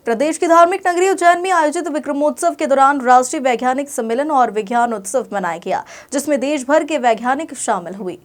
प्रदेश की धार्मिक नगरी उज्जैन में आयोजित विक्रमोत्सव के दौरान राष्ट्रीय वैज्ञानिक सम्मेलन और विज्ञान उत्सव मनाया गया, जिसमें देश भर के वैज्ञानिक शामिल हुए।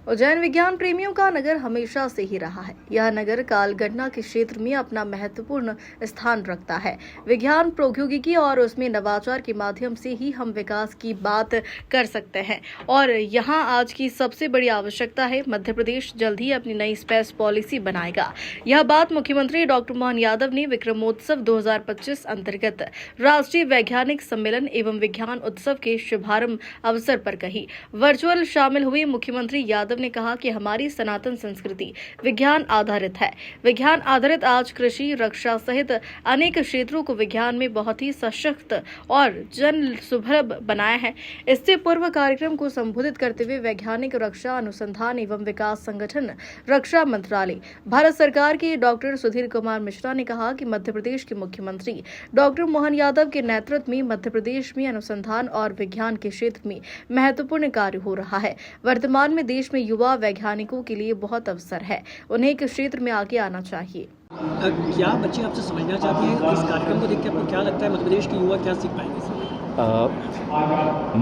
उज्जैन विज्ञान प्रेमियों का नगर हमेशा से ही रहा है। यह नगर कालगणना के क्षेत्र में अपना महत्वपूर्ण स्थान रखता है। विज्ञान, प्रौद्योगिकी और उसमें नवाचार के माध्यम से ही हम विकास की बात कर सकते हैं। और यहाँ आज की सबसे बड़ी आवश्यकता है, मध्य प्रदेश जल्द ही अपनी नई स्पेस पॉलिसी बनाएगा। यह बात मुख्यमंत्री डॉक्टर मोहन यादव ने विक्रमोत्सव 2025 अंतर्गत राष्ट्रीय वैज्ञानिक सम्मेलन एवं विज्ञान उत्सव के शुभारंभ अवसर पर कही। वर्चुअल शामिल हुए मुख्यमंत्री यादव ने कहा कि हमारी सनातन संस्कृति विज्ञान आधारित है। विज्ञान आधारित आज कृषि, रक्षा सहित अनेक क्षेत्रों को विज्ञान में बहुत ही सशक्त और जन सुलभ बनाया है। इससे पूर्व कार्यक्रम को संबोधित करते हुए वैज्ञानिक रक्षा अनुसंधान एवं विकास संगठन रक्षा मंत्रालय भारत सरकार के डॉक्टर सुधीर कुमार मिश्रा ने कहा कि मध्य प्रदेश के मुख्यमंत्री डॉक्टर मोहन यादव के नेतृत्व में मध्य प्रदेश में अनुसंधान और विज्ञान के क्षेत्र में महत्वपूर्ण कार्य हो रहा है। वर्तमान में देश में युवा वैज्ञानिकों के लिए बहुत अवसर है, उन्हें इस क्षेत्र में आगे आना चाहिए। क्या बच्चे आपसे समझना चाहते हैं, इस कार्यक्रम को देख के आपको क्या लगता है मध्य प्रदेश के युवा क्या सीख पाएंगे इसमें?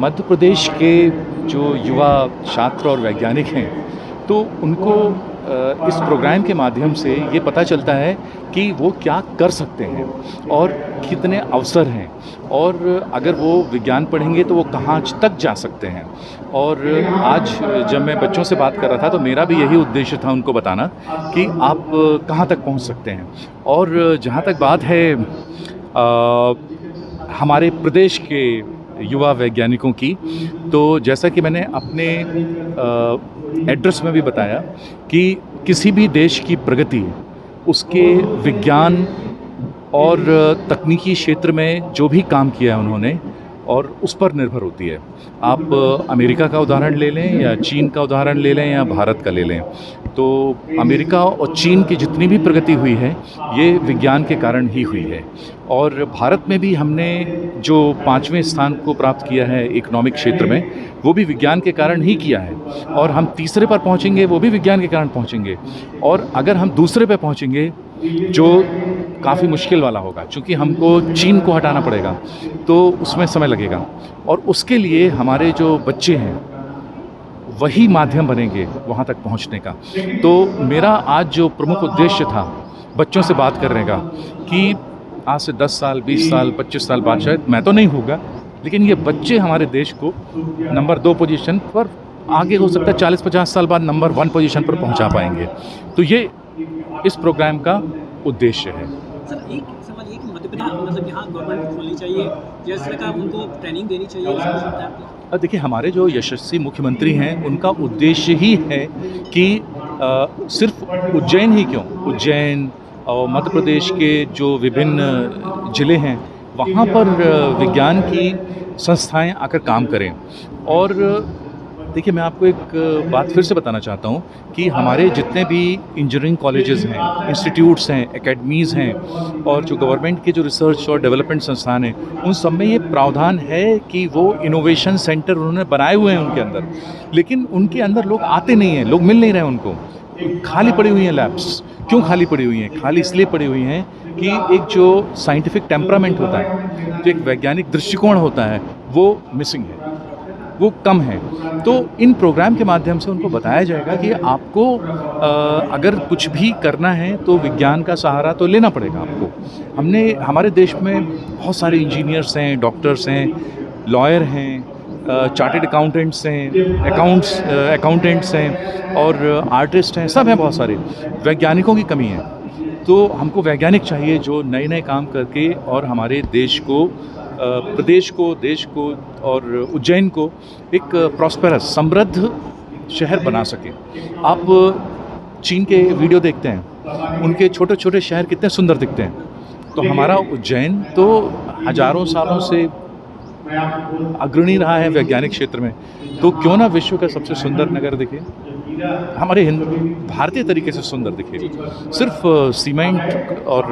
मध्य प्रदेश के जो युवा छात्र और वैज्ञानिक हैं, तो उनको इस प्रोग्राम के माध्यम से ये पता चलता है कि वो क्या कर सकते हैं और कितने अवसर हैं, और अगर वो विज्ञान पढ़ेंगे तो वो कहाँ तक जा सकते हैं। और आज जब मैं बच्चों से बात कर रहा था तो मेरा भी यही उद्देश्य था उनको बताना कि आप कहाँ तक पहुँच सकते हैं। और जहाँ तक बात है हमारे प्रदेश के युवा वैज्ञानिकों की, तो जैसा कि मैंने अपने एड्रेस में भी बताया कि किसी भी देश की प्रगति उसके विज्ञान और तकनीकी क्षेत्र में जो भी काम किया है उन्होंने, और उस पर निर्भर होती है। आप अमेरिका का उदाहरण ले लें या चीन का उदाहरण ले लें या भारत का ले लें, तो अमेरिका और चीन की जितनी भी प्रगति हुई है ये विज्ञान के कारण ही हुई है। और भारत में भी हमने जो 5वें स्थान को प्राप्त किया है इकोनॉमिक क्षेत्र में, वो भी विज्ञान के कारण ही किया है। और हम तीसरे पर पहुंचेंगे वो भी विज्ञान के कारण पहुंचेंगे। और अगर हम दूसरे पर पहुंचेंगे जो काफ़ी मुश्किल वाला होगा, क्योंकि हमको चीन को हटाना पड़ेगा, तो उसमें समय लगेगा। और उसके लिए हमारे जो बच्चे हैं वही माध्यम बनेंगे वहाँ तक पहुँचने का। तो मेरा आज जो प्रमुख उद्देश्य था बच्चों से बात करने का, कि आज से 10 साल, 20 साल, 25 साल बाद शायद मैं तो नहीं होगा, लेकिन ये बच्चे हमारे देश को नंबर 2 पोजीशन पर, आगे हो सकता है 40-50 साल बाद नंबर 1 पोजीशन पर पहुँचा पाएंगे। तो ये इस प्रोग्राम का उद्देश्य है। सर, एक सवाल ये कि मध्य प्रदेश मतलब यहाँ गवर्नमेंट खोलनी चाहिए, जिस तरह का उनको ट्रेनिंग देनी चाहिए। देखिए, हमारे जो यशस्वी मुख्यमंत्री हैं उनका उद्देश्य ही है कि सिर्फ उज्जैन ही क्यों, उज्जैन और मध्य प्रदेश के जो विभिन्न ज़िले हैं वहाँ पर विज्ञान की संस्थाएं आकर काम करें। और देखिए, मैं आपको एक बात फिर से बताना चाहता हूँ कि हमारे जितने भी इंजीनियरिंग कॉलेजेस हैं, इंस्टीट्यूट्स हैं, एकेडमीज़ हैं, और जो गवर्नमेंट के जो रिसर्च और डेवलपमेंट संस्थान हैं, उन सब में ये प्रावधान है कि वो इनोवेशन सेंटर उन्होंने बनाए हुए हैं उनके अंदर, लेकिन उनके अंदर लोग आते नहीं हैं, लोग मिल नहीं रहे हैं उनको। खाली पड़ी हुई हैं लैब्स। क्यों खाली पड़ी हुई हैं? खाली इसलिए पड़ी हुई हैं कि एक जो साइंटिफिक टेम्परामेंट होता है, जो एक वैज्ञानिक दृष्टिकोण होता है, वो मिसिंग है, वो कम है। तो इन प्रोग्राम के माध्यम से उनको बताया जाएगा कि आपको अगर कुछ भी करना है तो विज्ञान का सहारा तो लेना पड़ेगा आपको। हमारे देश में बहुत सारे इंजीनियर्स हैं, डॉक्टर्स हैं, लॉयर हैं, चार्टेड अकाउंटेंट्स हैं, अकाउंटेंट्स हैं, और आर्टिस्ट हैं, सब हैं, बहुत सारे। वैज्ञानिकों की कमी है। तो हमको वैज्ञानिक चाहिए जो नए नए काम करके और हमारे देश को, प्रदेश को, देश को और उज्जैन को एक प्रॉस्पेरस, समृद्ध शहर बना सके। आप चीन के वीडियो देखते हैं, उनके छोटे छोटे शहर कितने सुंदर दिखते हैं। तो हमारा उज्जैन तो हजारों सालों से अग्रणी रहा है वैज्ञानिक क्षेत्र में, तो क्यों ना विश्व का सबसे सुंदर नगर दिखे, हमारे भारतीय तरीके से सुंदर दिखे। सिर्फ सीमेंट और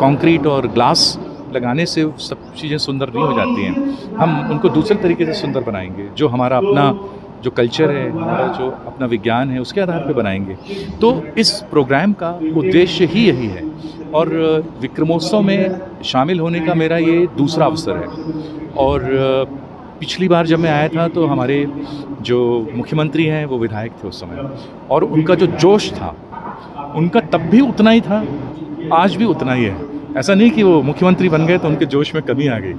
कंक्रीट और ग्लास लगाने से सब चीज़ें सुंदर नहीं हो जाती हैं। हम उनको दूसरे तरीके से सुंदर बनाएंगे, जो हमारा अपना जो कल्चर है, हमारा जो अपना विज्ञान है, उसके आधार पर बनाएंगे। तो इस प्रोग्राम का उद्देश्य ही यही है और विक्रमोत्सव में शामिल होने का मेरा ये दूसरा अवसर है। और पिछली बार जब मैं आया था तो हमारे जो मुख्यमंत्री हैं वो विधायक थे उस समय, और उनका जो जोश था उनका तब भी उतना ही था, आज भी उतना ही है। ऐसा नहीं कि वो मुख्यमंत्री बन गए तो उनके जोश में कमी आ गई।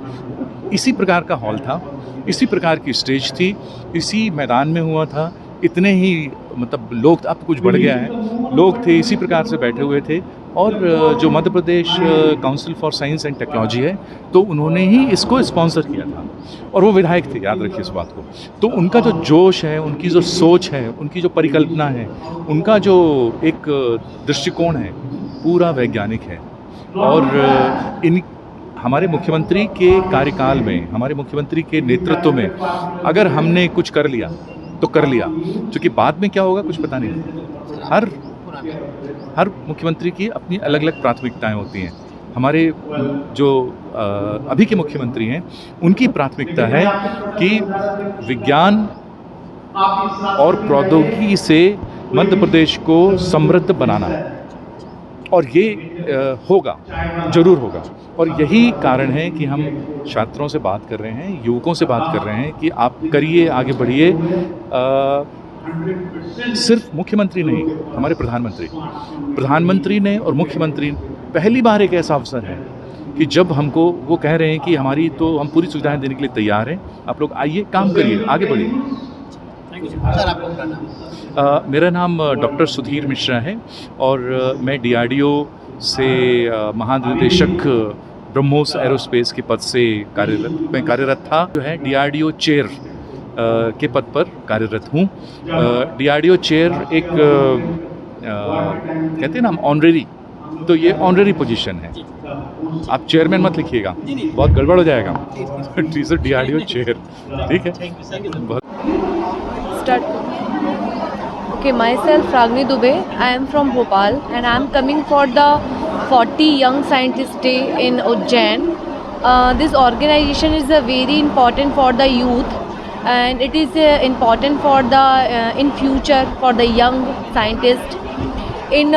इसी प्रकार का हॉल था, इसी प्रकार की स्टेज थी, इसी मैदान में हुआ था, इतने ही मतलब लोग, अब कुछ बढ़ गया है, लोग थे इसी प्रकार से बैठे हुए थे। और जो Madhya Pradesh council for science and technology है तो उन्होंने ही इसको स्पॉन्सर किया था, और वो विधायक थे, याद रखिए इस बात को। तो उनका जो जोश है, उनकी जो सोच है, उनकी जो परिकल्पना है, उनका जो एक दृष्टिकोण है, पूरा वैज्ञानिक है। और इन हमारे मुख्यमंत्री के कार्यकाल में, हमारे मुख्यमंत्री के नेतृत्व में अगर हमने कुछ कर लिया तो कर लिया, क्योंकि बाद में क्या होगा कुछ पता नहीं। हर मुख्यमंत्री की अपनी अलग अलग प्राथमिकताएं होती हैं। हमारे जो अभी के मुख्यमंत्री हैं उनकी प्राथमिकता है कि विज्ञान और प्रौद्योगिकी से मध्य प्रदेश को समृद्ध बनाना है, और ये होगा, ज़रूर होगा। और यही कारण है कि हम छात्रों से बात कर रहे हैं, युवकों से बात कर रहे हैं कि आप करिए, आगे बढ़िए। सिर्फ मुख्यमंत्री नहीं, हमारे प्रधानमंत्री ने और मुख्यमंत्री, पहली बार एक ऐसा अवसर है कि जब हमको वो कह रहे हैं कि हमारी तो हम पूरी सुविधाएं देने के लिए तैयार हैं, आप लोग आइए, काम करिए, आगे बढ़िए। सर, आपका नाम? मेरा नाम डॉक्टर सुधीर मिश्रा है, और मैं DRDO से महानिदेशक ब्रह्मोस एरोस्पेस के पद से कार्यरत था। जो है DRDO चेयर के पद पर कार्यरत हूँ। DRDO चेयर एक कहते हैं ना हम ऑनरेरी, तो ये ऑनरेरी पोजीशन है। आप चेयरमैन मत लिखिएगा, बहुत गड़बड़ हो जाएगा। DRDO चेयर, ठीक है। Okay, myself Ragini Dubey. I am from Bhopal and I am coming for the 40 Young Scientist Day in Ujjain. This organization is very important for the youth, and it is important for the in future for the young scientists. In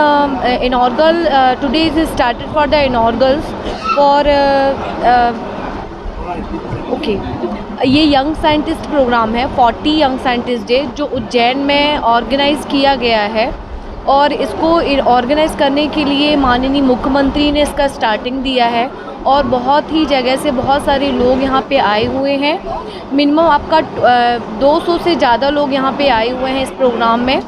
inaugural today is started for the inaugurals for okay. ये young scientist programme है 40 young scientist day, जो उज्जैन में organise किया गया है। और इसको organise करने के लिए माननीय मुख्यमंत्री ने इसका स्टार्टिंग दिया है, और बहुत ही जगह से बहुत सारे लोग यहाँ पे आए हुए हैं। मिनिमम आपका 200 से ज़्यादा लोग यहाँ पे आए हुए हैं इस प्रोग्राम में,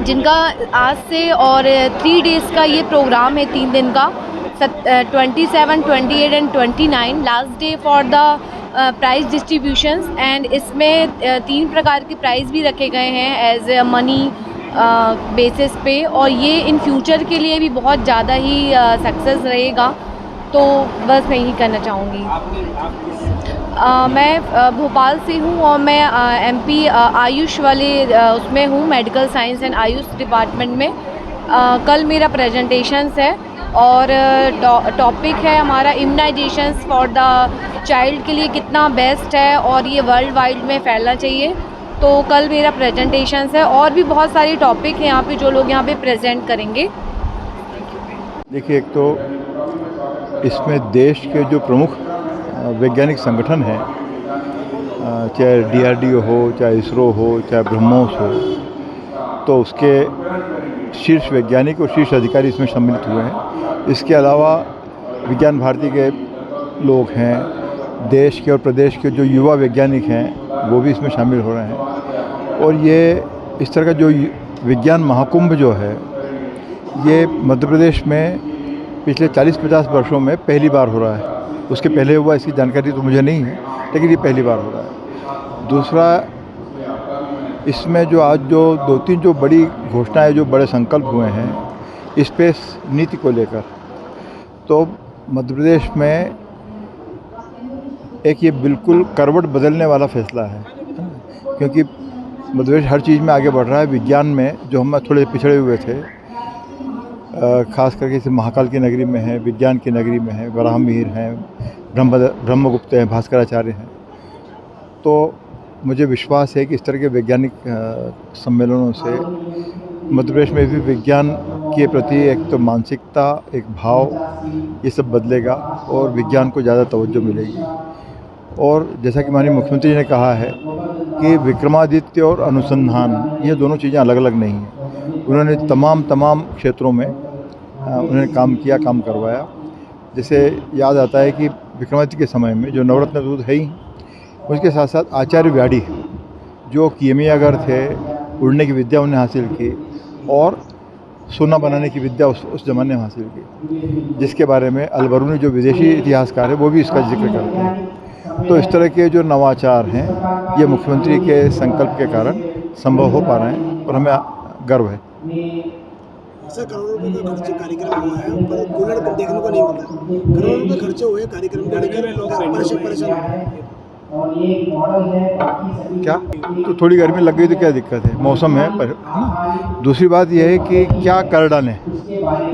जिनका आज से और 3 डेज़ का ये प्रोग्राम है, 3 दिन का, 27, 28 and 29 last day for the prize distributions. And इसमें 3 प्रकार के प्राइज़ भी रखे गए हैं एज मनी बेसिस पे, और ये इन फ्यूचर के लिए भी बहुत ज़्यादा ही सक्सेस रहेगा। तो बस मैं यही करना चाहूँगी। मैं भोपाल से हूँ, और मैं MP आयुष वाले उसमें हूँ, medical science and Ayush department में। कल मेरा प्रेजेंटेशंस है, और टॉपिक है हमारा इम्यूनाइजेशंस फॉर द चाइल्ड के लिए कितना बेस्ट है, और ये वर्ल्ड वाइड में फैलना चाहिए। तो कल मेरा प्रेजेंटेशंस है, और भी बहुत सारे टॉपिक हैं यहाँ पे जो लोग यहाँ पे प्रेजेंट करेंगे। देखिए, एक तो इसमें देश के जो प्रमुख वैज्ञानिक संगठन हैं, चाहे DRDO हो, चाहे ISRO हो, चाहे ब्रह्मोस हो, तो उसके शीर्ष वैज्ञानिक और शीर्ष अधिकारी इसमें सम्मिलित हुए हैं। इसके अलावा विज्ञान भारती के लोग हैं, देश के और प्रदेश के जो युवा वैज्ञानिक हैं वो भी इसमें शामिल हो रहे हैं। और ये इस तरह का जो विज्ञान महाकुंभ जो है, ये मध्य प्रदेश में पिछले 40-50 वर्षों में पहली बार हो रहा है। उसके पहले हुआ इसकी जानकारी तो मुझे नहीं है, लेकिन ये पहली बार हो रहा है। दूसरा, इसमें जो आज जो 2-3 जो बड़ी घोषणाएं, जो बड़े संकल्प हुए हैं स्पेस नीति को लेकर, तो मध्य प्रदेश में एक ये बिल्कुल करवट बदलने वाला फैसला है, क्योंकि मध्य प्रदेश हर चीज़ में आगे बढ़ रहा है। विज्ञान में जो हम थोड़े पिछड़े हुए थे, खास करके जैसे महाकाल की नगरी में है, विज्ञान की नगरी में है, वराहमिहिर हैं, ब्रह्मगुप्त हैं, भास्कराचार्य हैं। तो मुझे विश्वास है कि इस तरह के वैज्ञानिक सम्मेलनों से मध्य प्रदेश में भी विज्ञान के प्रति एक तो मानसिकता, एक भाव, ये सब बदलेगा और विज्ञान को ज़्यादा तवज्जो मिलेगी। और जैसा कि माननीय मुख्यमंत्री जी ने कहा है कि विक्रमादित्य और अनुसंधान, ये दोनों चीज़ें अलग अलग नहीं हैं। उन्होंने तमाम क्षेत्रों में उन्होंने काम किया, काम करवाया। जैसे याद आता है कि विक्रमादित्य के समय में जो नवरत्न दूत है ही, उसके साथ साथ आचार्य व्याडी जो कीमियागर थे, उड़ने की विद्या उन्हें हासिल की और सोना बनाने की विद्या उस ज़माने में हासिल की, जिसके बारे में अलबरूनी जो विदेशी इतिहासकार है वो भी इसका जिक्र करते हैं। तो इस तरह के जो नवाचार हैं ये मुख्यमंत्री के संकल्प के कारण संभव हो पा रहे हैं और हमें गर्व है। सर, करोड़ों रुपए का खर्च कार्यक्रम हुआ है पर कूलर देखने को नहीं मिला। करोड़ों रुपए खर्चे हुए कार्यक्रम को लेकर लोग परेशान। क्या तो थोड़ी गर्मी लग गई तो क्या दिक्कत है, मौसम है पर, है ना। दूसरी बात यह है कि क्या कर डालें,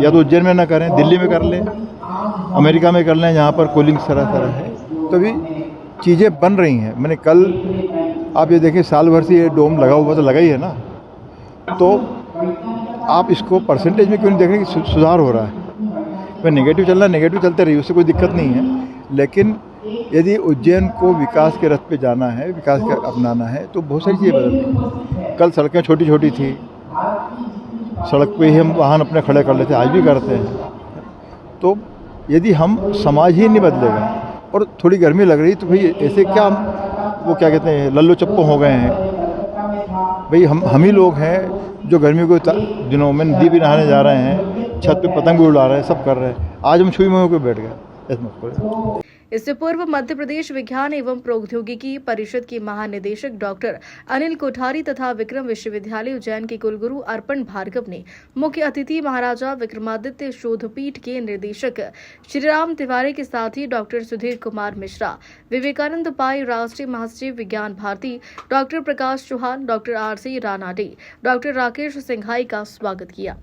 या तो उज्जैन में ना करें, दिल्ली में कर लें, अमेरिका में कर लें जहाँ पर कूलिंग तरह है। तो भी चीज़ें बन रही हैं। मैंने कल आप ये देखें, साल भर से ये डोम लगा हुआ तो लगा ही है ना, तो आप इसको परसेंटेज में क्यों नहीं देख रहे कि सुधार हो रहा है। मैं नेगेटिव चल रहा है, नेगेटिव चलते रही, उससे कोई दिक्कत नहीं है। लेकिन यदि उज्जैन को विकास के रथ पे जाना है, विकास का अपनाना है, तो बहुत सारी चीज़ें बदलती हैं। कल सड़कें छोटी छोटी थी, सड़क पे ही हम वाहन अपने खड़े कर लेते, आज भी करते हैं। तो यदि हम समाज ही नहीं बदलेगा और थोड़ी गर्मी लग रही तो भाई ऐसे क्या वो क्या कहते हैं, लल्लो चप्पो हो गए हैं भाई। हम ही लोग हैं जो गर्मी को दिनों में नदी भी नहाने जा रहे हैं, छत पे पतंग भी उड़ा रहे हैं, सब कर रहे हैं। आज हम छुई मुँह पे बैठ गए, ऐसा मत करो। इससे पूर्व मध्य प्रदेश विज्ञान एवं प्रौद्योगिकी परिषद के महानिदेशक डॉक्टर अनिल कोठारी तथा विक्रम विश्वविद्यालय उज्जैन के कुलगुरु अर्पण भार्गव ने मुख्य अतिथि महाराजा विक्रमादित्य शोधपीठ के निर्देशक श्रीराम तिवारी के साथ ही डॉक्टर सुधीर कुमार मिश्रा, विवेकानंद पाई राष्ट्रीय महासचिव Vigyan Bharati, doctor Prakash Chauhan, doctor RC Ranade, doctor Rakesh Singhai का स्वागत किया।